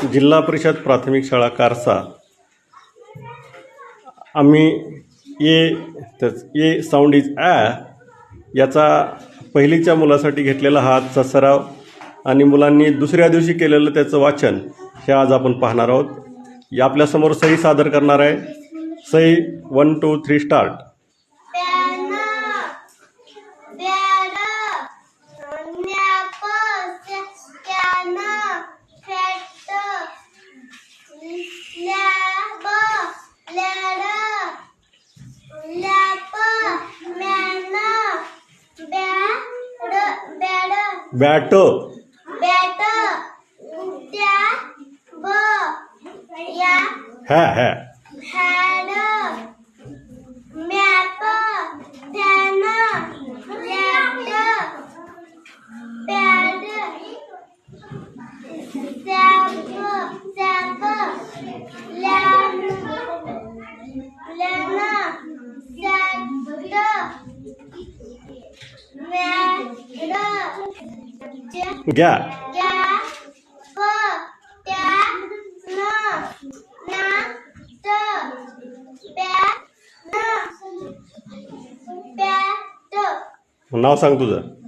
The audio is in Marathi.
जिल्हा परिषद प्राथमिक शाळा कारसा आम्ही ए साऊंड इज ॲ याचा पहिलीच्या मुलासाठी घेतलेला हा आजचा सराव आणि मुलांनी दुसऱ्या दिवशी केलेलं त्याचं वाचन हे आज आपण पाहणार आहोत। आपल्यासमोर सही सादर करणार आहे। सही 1 2 3 स्टार्ट। बैट है गया नाव सांग तुझं।